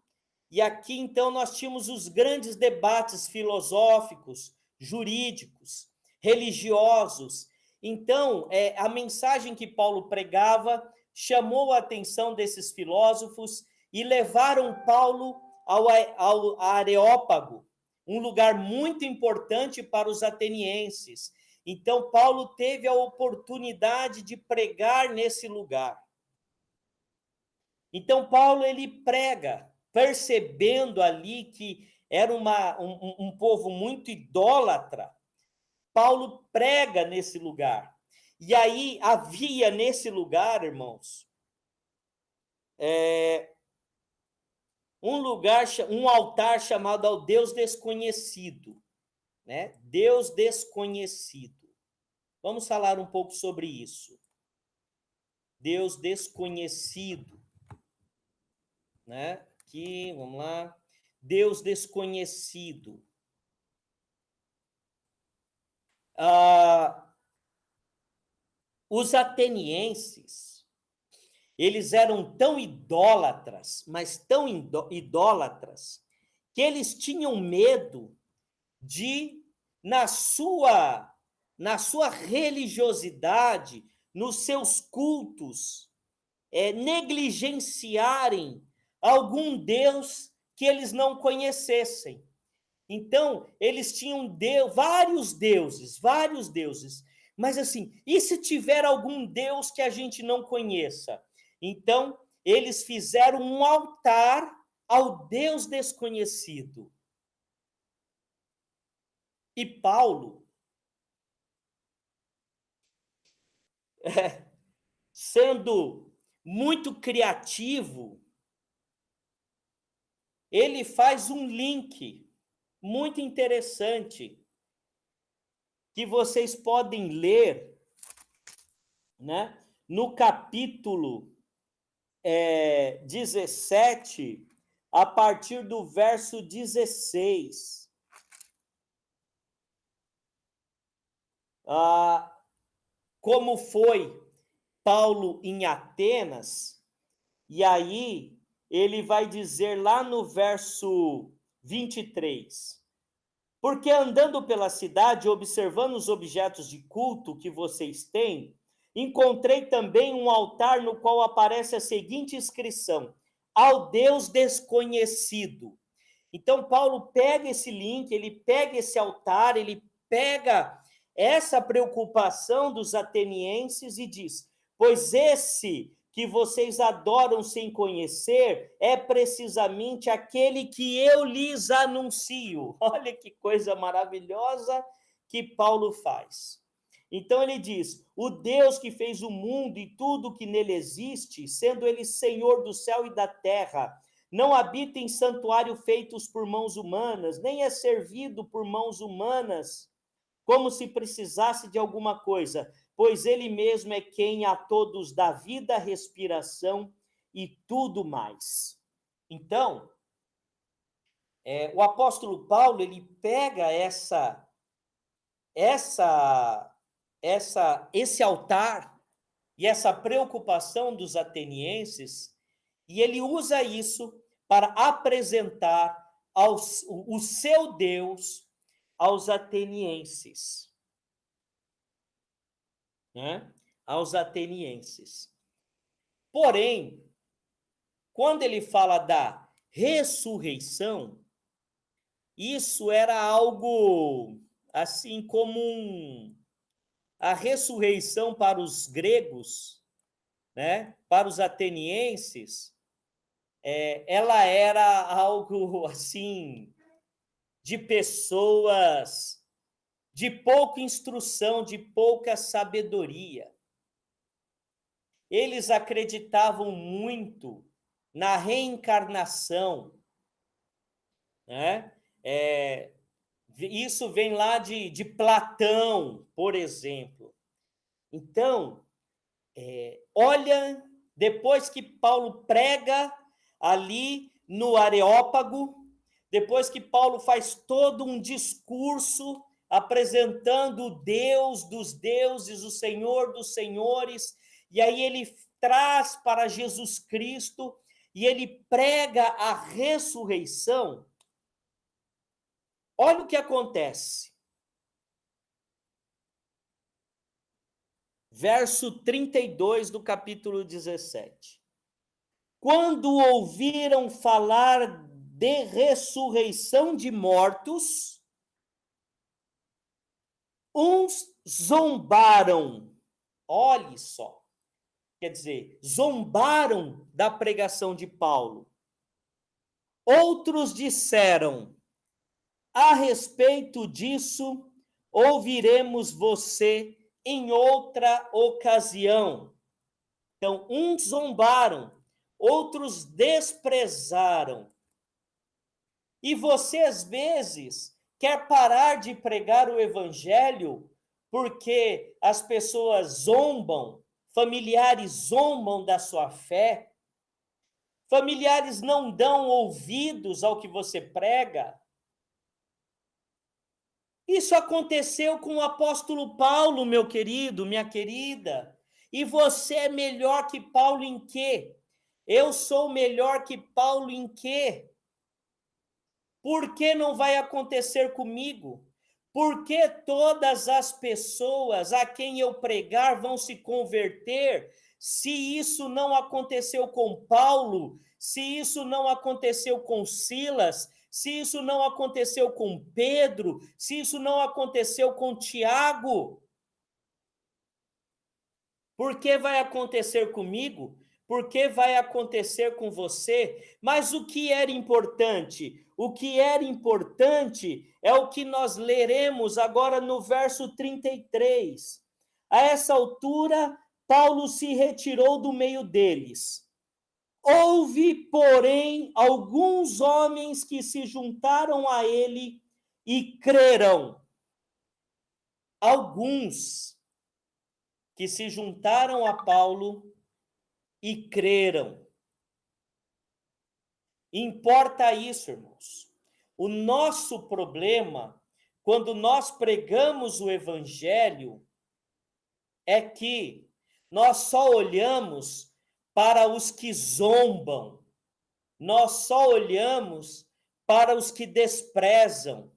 E aqui, então, nós tínhamos os grandes debates filosóficos, jurídicos, religiosos. Então, a mensagem que Paulo pregava chamou a atenção desses filósofos e levaram Paulo ao Areópago, um lugar muito importante para os atenienses. Então, Paulo teve a oportunidade de pregar nesse lugar. Então, Paulo, ele prega, percebendo ali que era um povo muito idólatra. Paulo prega nesse lugar. E aí havia nesse lugar, irmãos, um altar chamado ao Deus desconhecido, né? Deus desconhecido. Vamos falar um pouco sobre isso. Deus desconhecido, né? Aqui, vamos lá. Deus desconhecido. Os atenienses, eles eram tão idólatras, mas tão idólatras, que eles tinham medo de, na sua religiosidade, nos seus cultos, negligenciarem algum Deus que eles não conhecessem. Então, eles tinham vários deuses, mas assim, e se tiver algum Deus que a gente não conheça? Então, eles fizeram um altar ao Deus desconhecido. E Paulo, sendo muito criativo, ele faz um link muito interessante que vocês podem ler, né, no capítulo 17, a partir do verso 16. Como foi Paulo em Atenas, e aí ele vai dizer lá no verso 23: Porque andando pela cidade, observando os objetos de culto que vocês têm, encontrei também um altar no qual aparece a seguinte inscrição: ao Deus desconhecido. Então, Paulo pega esse link, ele pega esse altar, ele pega essa preocupação dos atenienses e diz: pois esse que vocês adoram sem conhecer é precisamente aquele que eu lhes anuncio. Olha que coisa maravilhosa que Paulo faz. Então ele diz: o Deus que fez o mundo e tudo que nele existe, sendo ele Senhor do céu e da terra, não habita em santuário feitos por mãos humanas, nem é servido por mãos humanas, como se precisasse de alguma coisa, pois ele mesmo é quem a todos dá vida, respiração e tudo mais. Então, o apóstolo Paulo, ele pega esse altar e essa preocupação dos atenienses, e ele usa isso para apresentar o seu Deus aos atenienses, né? Aos atenienses. Porém, quando ele fala da ressurreição, isso era algo assim como a ressurreição para os gregos, né? Para os atenienses, ela era algo assim de pessoas de pouca instrução, de pouca sabedoria. Eles acreditavam muito na reencarnação, né? Isso vem lá de Platão, por exemplo. Então, olha, depois que Paulo prega ali no Areópago, depois que Paulo faz todo um discurso apresentando o Deus dos deuses, o Senhor dos senhores, e aí ele traz para Jesus Cristo e ele prega a ressurreição. Olha o que acontece. Verso 32 do capítulo 17. Quando ouviram falar de ressurreição de mortos, uns zombaram. Olhe só. Quer dizer, zombaram da pregação de Paulo. Outros disseram: a respeito disso, ouviremos você em outra ocasião. Então, uns zombaram, outros desprezaram. E você, às vezes, quer parar de pregar o evangelho porque as pessoas zombam, familiares zombam da sua fé, familiares não dão ouvidos ao que você prega. Isso aconteceu com o apóstolo Paulo, meu querido, minha querida. E você é melhor que Paulo em quê? Eu sou melhor que Paulo em quê? Por que não vai acontecer comigo? Por que todas as pessoas a quem eu pregar vão se converter? Se isso não aconteceu com Paulo, se isso não aconteceu com Silas, se isso não aconteceu com Pedro, se isso não aconteceu com Tiago, por que vai acontecer comigo? Por que vai acontecer com você? Mas o que era importante? O que era importante é o que nós leremos agora no verso 33. A essa altura, Paulo se retirou do meio deles. Houve, porém, alguns homens que se juntaram a ele e creram. Alguns que se juntaram a Paulo e creram. Importa isso, irmãos. O nosso problema, quando nós pregamos o evangelho, é que nós só olhamos para os que zombam, nós só olhamos para os que desprezam.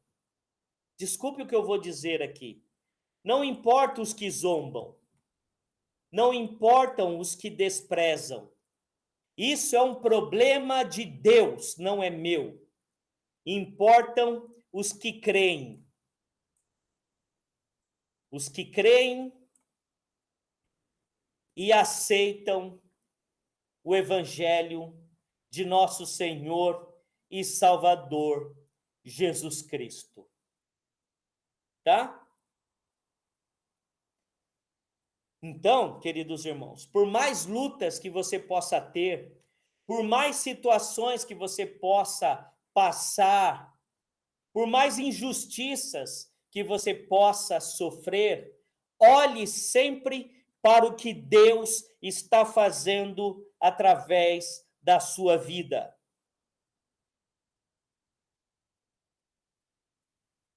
Desculpe o que eu vou dizer aqui. Não importa os que zombam, não importam os que desprezam. Isso é um problema de Deus, não é meu. Importam os que creem. Os que creem e aceitam o Evangelho de nosso Senhor e Salvador Jesus Cristo. Tá? Então, queridos irmãos, por mais lutas que você possa ter, por mais situações que você possa passar, por mais injustiças que você possa sofrer, olhe sempre para o que Deus está fazendo através da sua vida.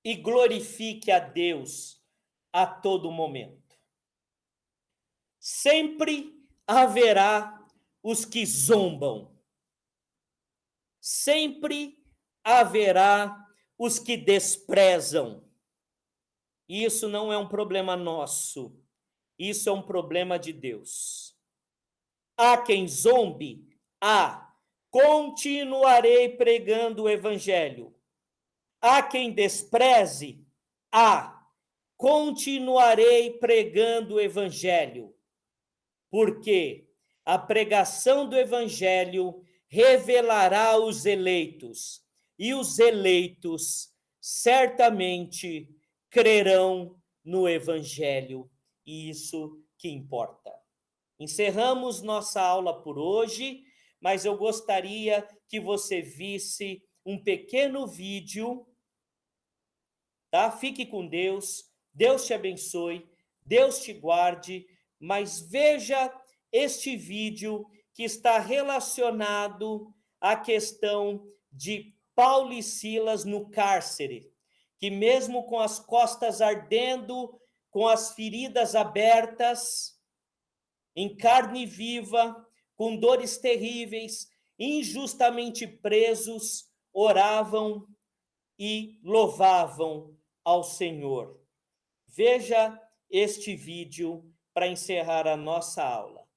E glorifique a Deus a todo momento. Sempre haverá os que zombam. Sempre haverá os que desprezam. Isso não é um problema nosso. Isso é um problema de Deus. Há quem zombe? Há. Continuarei pregando o evangelho. Há quem despreze? Há. Continuarei pregando o evangelho. Porque a pregação do evangelho revelará os eleitos, e os eleitos certamente crerão no evangelho, e isso que importa. Encerramos nossa aula por hoje, mas eu gostaria que você visse um pequeno vídeo, tá? Fique com Deus, Deus te abençoe, Deus te guarde, mas veja este vídeo que está relacionado à questão de Paulo e Silas no cárcere, que mesmo com as costas ardendo, com as feridas abertas, em carne viva, com dores terríveis, injustamente presos, oravam e louvavam ao Senhor. Veja este vídeo para encerrar a nossa aula.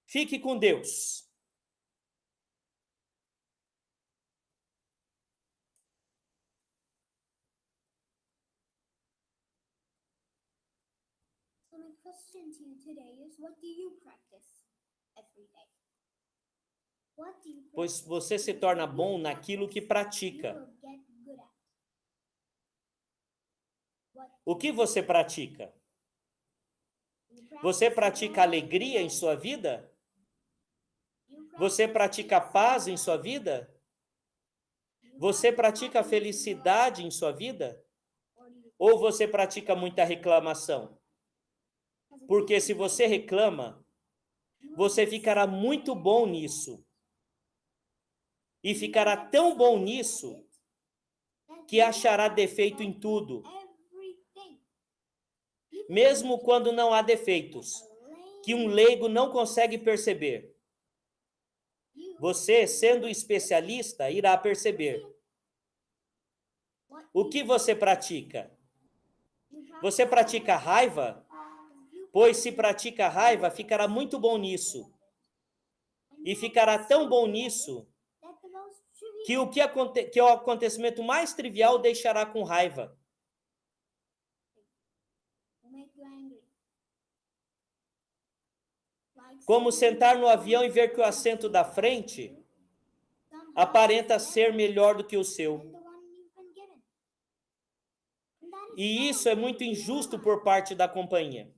Fique com Deus. So my question to you today is, what do you practice every day? What do you practice? Pois você se torna bom naquilo que pratica. You will get good at. O que você pratica? You practice Você pratica alegria em sua vida? Você pratica paz em sua vida? Você pratica felicidade em sua vida? Ou você pratica muita reclamação? Porque se você reclama, você ficará muito bom nisso. E ficará tão bom nisso que achará defeito em tudo. Mesmo quando não há defeitos, que um leigo não consegue perceber. Você, sendo especialista, irá perceber. O que você pratica? Você pratica raiva? Pois se pratica raiva, ficará muito bom nisso. E ficará tão bom nisso que o acontecimento mais trivial deixará com raiva. Como sentar no avião e ver que o assento da frente aparenta ser melhor do que o seu. E isso é muito injusto por parte da companhia.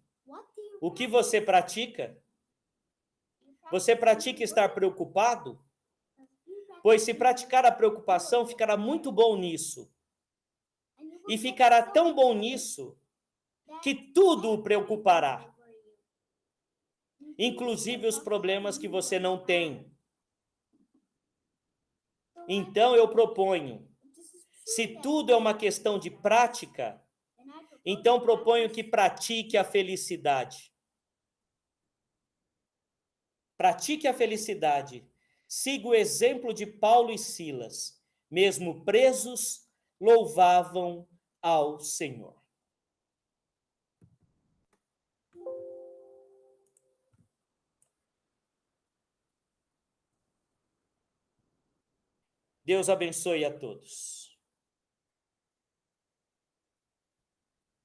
O que você pratica? Você pratica estar preocupado? Pois se praticar a preocupação, ficará muito bom nisso. E ficará tão bom nisso que tudo o preocupará. Inclusive os problemas que você não tem. Então eu proponho, se tudo é uma questão de prática, então proponho que pratique a felicidade. Pratique a felicidade. Siga o exemplo de Paulo e Silas. Mesmo presos, louvavam ao Senhor. Deus abençoe a todos.